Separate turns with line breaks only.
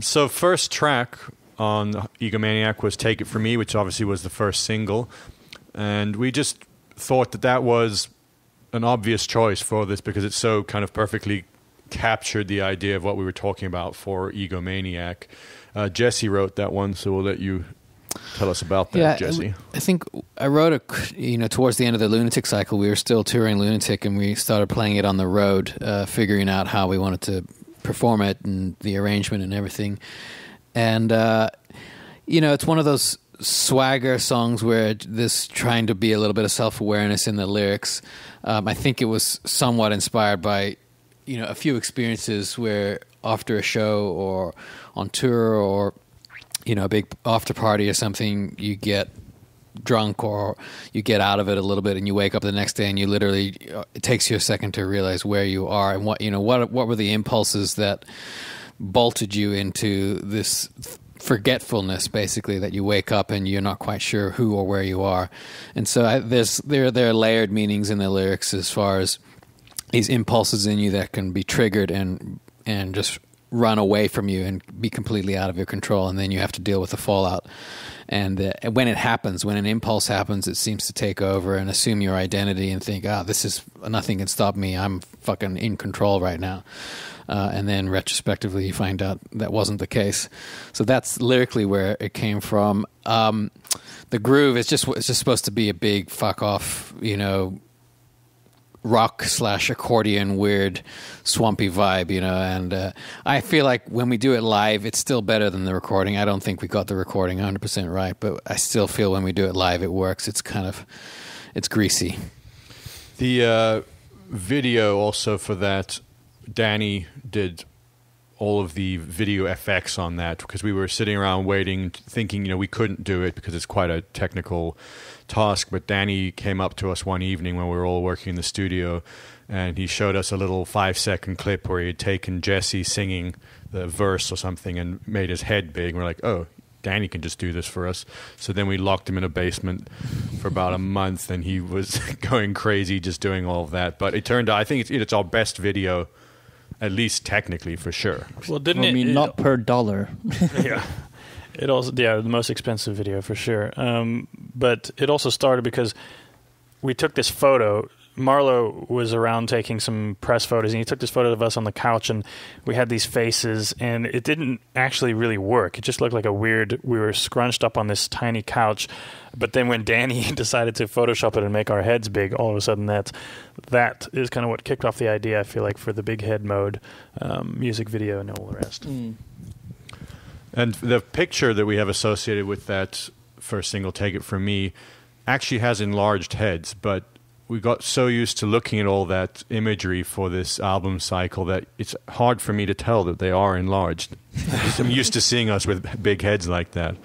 So first track on Egomaniac was Take It From Me, which obviously was the first single. And we just thought that that was an obvious choice for this because it so kind of perfectly captured the idea of what we were talking about for Egomaniac. Jesse wrote that one, so we'll let you tell us about that, Jesse.
I think I wrote it, towards the end of the Lunatic cycle. We were still touring Lunatic, and we started playing it on the road, figuring out how we wanted to perform it and the arrangement and everything. And, it's one of those swagger songs where there's trying to be a little bit of self-awareness in the lyrics. I think it was somewhat inspired by, a few experiences where after a show or on tour or, a big after party or something, you get drunk or you get out of it a little bit and you wake up the next day and you literally, it takes you a second to realize where you are and what were the impulses that bolted you into this forgetfulness, basically, that you wake up and you're not quite sure who or where you are. And so there are layered meanings in the lyrics as far as these impulses in you that can be triggered and just run away from you and be completely out of your control, and then you have to deal with the fallout. And when it happens, when an impulse happens, it seems to take over and assume your identity and think, this is nothing can stop me. I'm fucking in control right now. And then retrospectively, you find out that wasn't the case. So that's lyrically where it came from. The groove is just supposed to be a big fuck off, rock / accordion weird swampy vibe, and I feel like when we do it live it's still better than the recording. I don't think we got the recording 100% right, but I still feel when we do it live it works. It's greasy.
The video also for that, Danny did all of the video effects on that because we were sitting around waiting, thinking, we couldn't do it because it's quite a technical task. But Danny came up to us one evening when we were all working in the studio, and he showed us a little 5-second clip where he had taken Jesse singing the verse or something and made his head big. And we're like, oh, Danny can just do this for us. So then we locked him in a basement for about a month, and he was going crazy just doing all of that. But it turned out, I think it's our best video, at least technically, for sure.
Well, not per dollar.
Yeah. It also, the most expensive video for sure. But it also started because we took this photo. Marlo was around taking some press photos, and he took this photo of us on the couch, and we had these faces, and it didn't actually really work. It just looked like we were scrunched up on this tiny couch. But then when Danny decided to Photoshop it and make our heads big, all of a sudden that is kind of what kicked off the idea, I feel like, for the big head mode music video and all the rest.
Mm. And the picture that we have associated with that first single, Take It From Me, actually has enlarged heads, but we got so used to looking at all that imagery for this album cycle that it's hard for me to tell that they are enlarged. I'm used to seeing us with big heads like that.